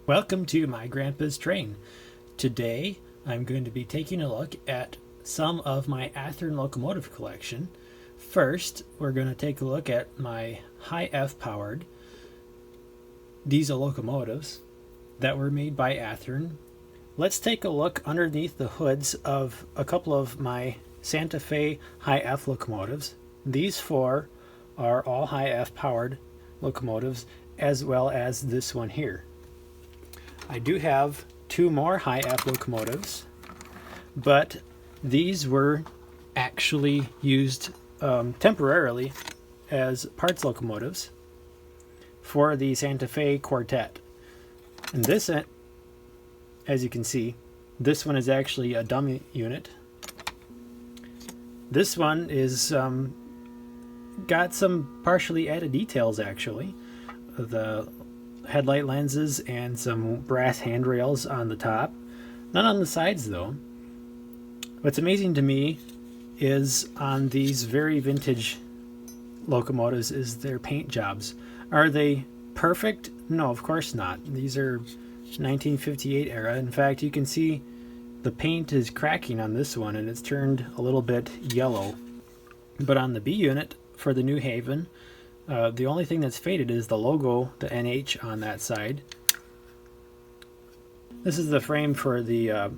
Welcome to my grandpa's train. Today I'm going to be taking a look at some of my Athearn locomotive collection. First, we're going to take a look at my Hi-F powered diesel locomotives that were made by Athearn. Let's take a look underneath the hoods of a couple of my Santa Fe Hi-F locomotives. These four are all Hi-F powered locomotives, as well as this one here. I do have two more Hi-F locomotives, but these were actually used temporarily as parts locomotives for the Santa Fe Quartet. And this, as you can see, this one is actually a dummy unit. This one is got some partially added details actually. The headlight lenses and some brass handrails on the top. None on the sides though. What's amazing to me is on these very vintage locomotives is their paint jobs. Are they perfect? No, of course not. These are 1958 era. In fact, you can see the paint is cracking on this one and it's turned a little bit yellow. But on the B unit for the New Haven, the only thing that's faded is the logo, the NH on that side. This is the frame for the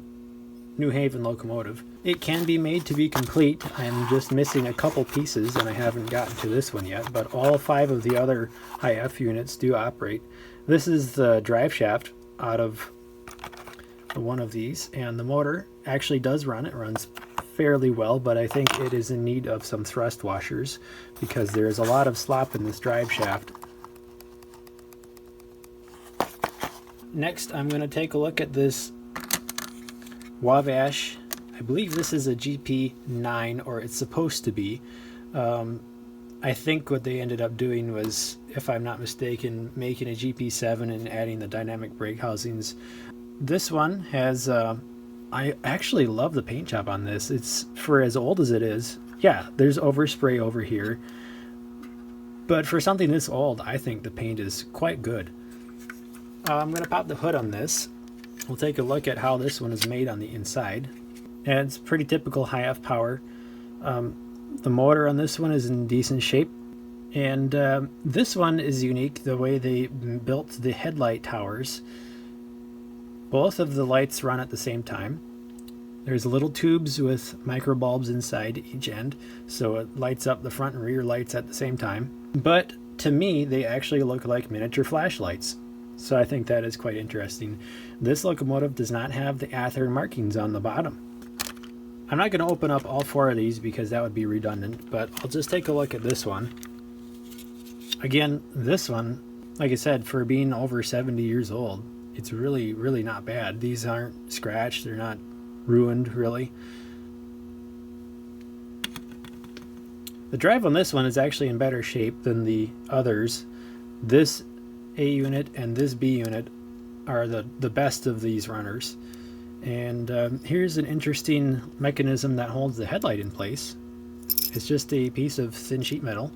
New Haven locomotive. It can be made to be complete. I'm just missing a couple pieces and I haven't gotten to this one yet, but all five of the other Hi-F units do operate. This is the drive shaft out of one of these, and the motor actually does run. It runs fairly well, but I think it is in need of some thrust washers because there is a lot of slop in this drive shaft. Next, I'm going to take a look at this Wabash. I believe this is a GP9, or it's supposed to be. I think what they ended up doing was, if I'm not mistaken, making a GP7 and adding the dynamic brake housings. This one has I actually love the paint job on this. It's, for as old as it is, yeah, there's overspray over here. But for something this old, I think the paint is quite good. I'm going to pop the hood on this. We'll take a look at how this one is made on the inside. And it's pretty typical Hi-F power. The motor on this one is in decent shape. And this one is unique, the way they built the headlight towers. Both of the lights run at the same time. There's little tubes with micro bulbs inside each end, so it lights up the front and rear lights at the same time. But to me, they actually look like miniature flashlights, so I think that is quite interesting. This locomotive does not have the Athearn markings on the bottom. I'm not going to open up all four of these because that would be redundant, but I'll just take a look at this one. Again, this one, like I said, for being over 70 years old, it's really, really not bad. These aren't scratched, they're not ruined, really. The drive on this one is actually in better shape than the others. This A unit and this B unit are the best of these runners. And here's an interesting mechanism that holds the headlight in place. It's just a piece of thin sheet metal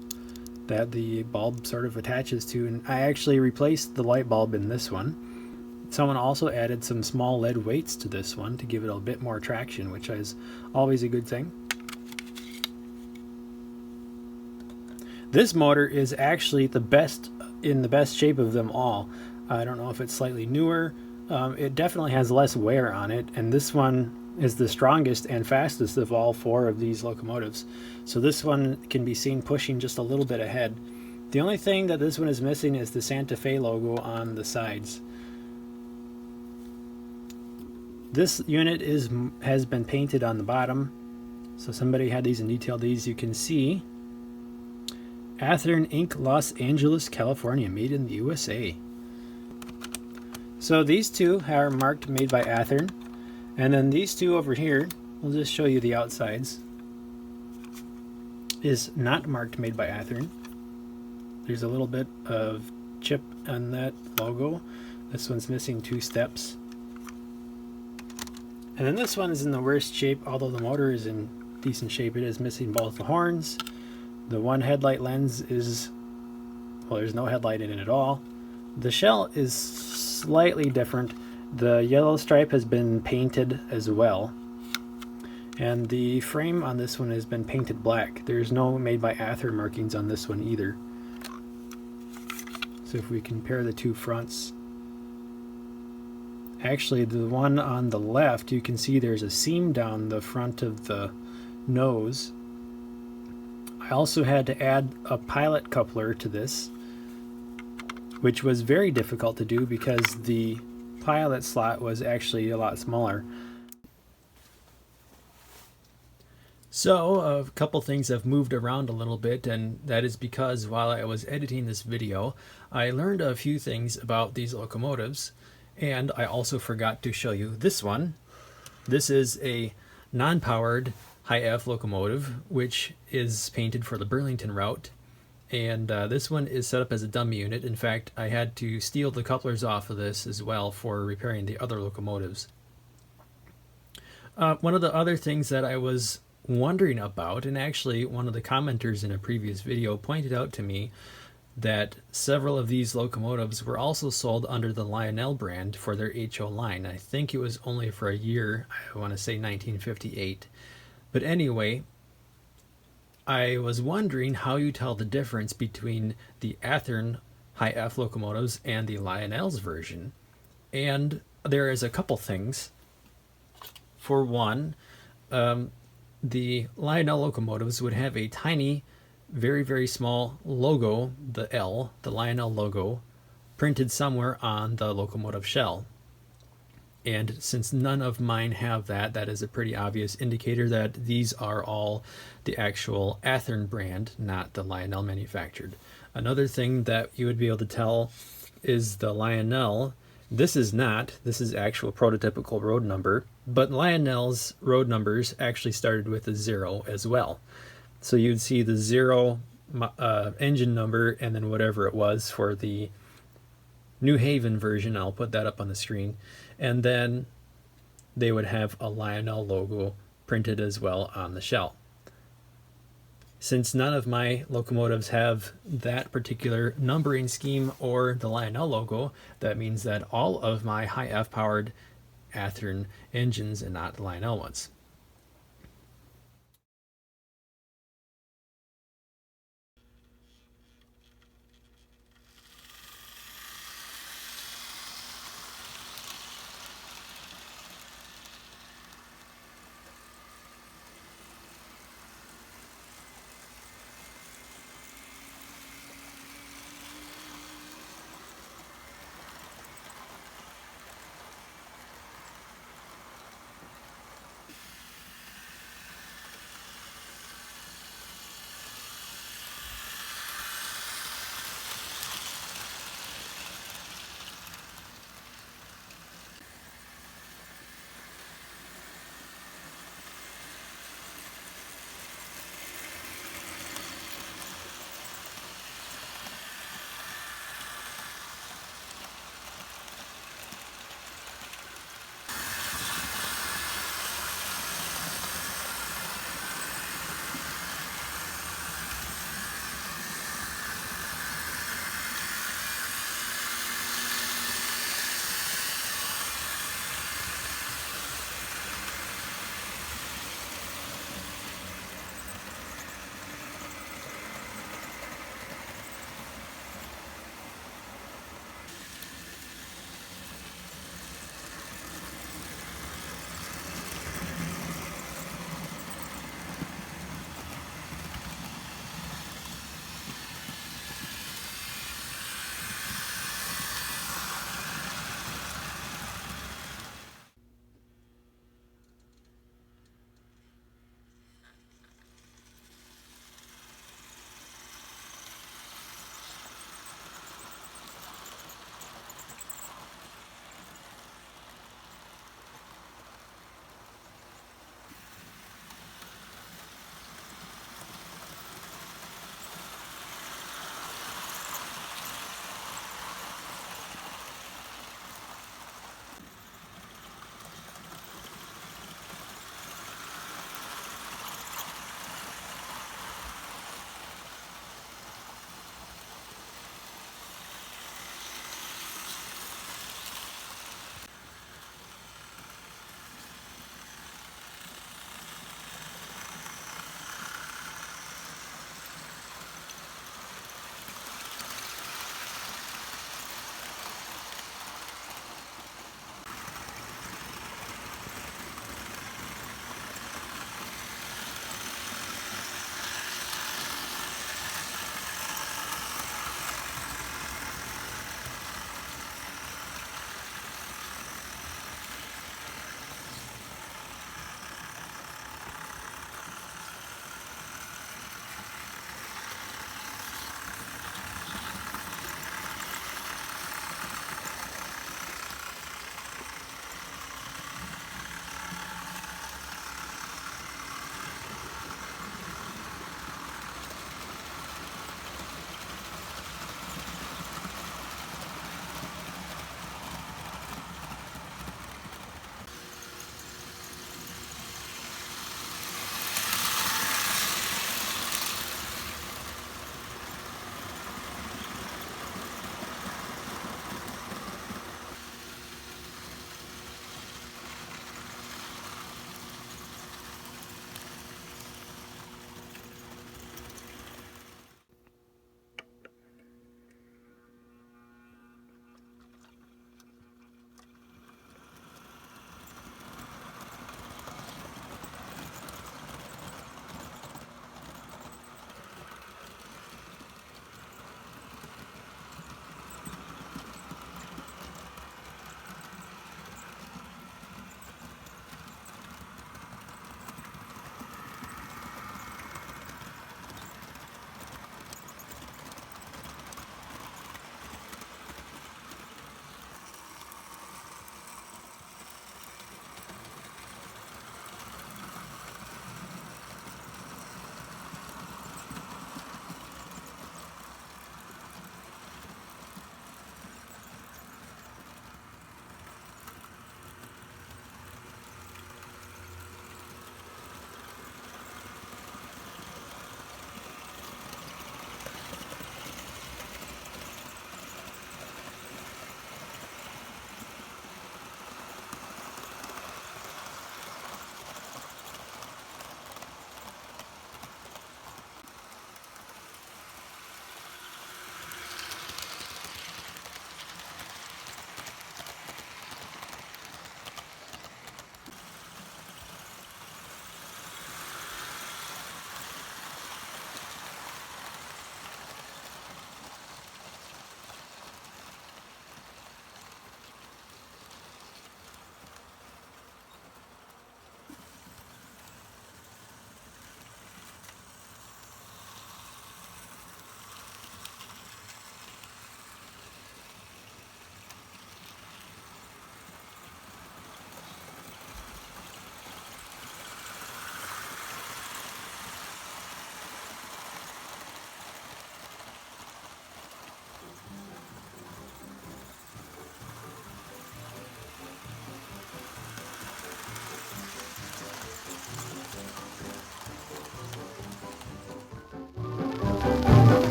that the bulb sort of attaches to, and I actually replaced the light bulb in this one. Someone also added some small lead weights to this one to give it a bit more traction, which is always a good thing. This motor is actually the best, in the best shape of them all. I don't know if it's slightly newer. It definitely has less wear on it, and this one is the strongest and fastest of all four of these locomotives. So this one can be seen pushing just a little bit ahead. The only thing that this one is missing is the Santa Fe logo on the sides. This unit has been painted on the bottom, so somebody had these in detail. These you can see. Athearn Inc., Los Angeles, California, made in the USA. So these two are marked made by Athearn, and then these two over here, we'll just show you the outsides, is not marked made by Athearn. There's a little bit of chip on that logo. This one's missing two steps. And then this one is in the worst shape, although the motor is in decent shape. It is missing both the horns. The one headlight lens is, well, there's no headlight in it at all. The shell is slightly different. The yellow stripe has been painted as well. And the frame on this one has been painted black. There's no made by Athearn markings on this one either. So if we compare the two fronts, actually the one on the left, you can see there's a seam down the front of the nose. I also had to add a pilot coupler to this, which was very difficult to do because the pilot slot was actually a lot smaller. So a couple things have moved around a little bit, and that is because while I was editing this video, I learned a few things about these locomotives, and I also forgot to show you this one. This is a non-powered Hi-F locomotive, which is painted for the Burlington route, and this one is set up as a dummy unit. In fact, I had to steal the couplers off of this as well for repairing the other locomotives. One of the other things that I was wondering about, and actually one of the commenters in a previous video pointed out to me, that several of these locomotives were also sold under the Lionel brand for their HO line. I think it was only for a year, I want to say 1958. But anyway, I was wondering how you tell the difference between the Athearn Hi-F locomotives and the Lionel's version. And there is a couple things. For one, the Lionel locomotives would have a tiny, very, very small logo, the L, the Lionel logo, printed somewhere on the locomotive shell. And since none of mine have that, that is a pretty obvious indicator that these are all the actual Athearn brand, not the Lionel manufactured. Another thing that you would be able to tell is the Lionel. This is actual prototypical road number, but Lionel's road numbers actually started with a 0 as well. So you'd see the 0 engine number and then whatever it was for the New Haven version. I'll put that up on the screen. And then they would have a Lionel logo printed as well on the shell. Since none of my locomotives have that particular numbering scheme or the Lionel logo, that means that all of my Hi-F powered Athearn engines and not the Lionel ones.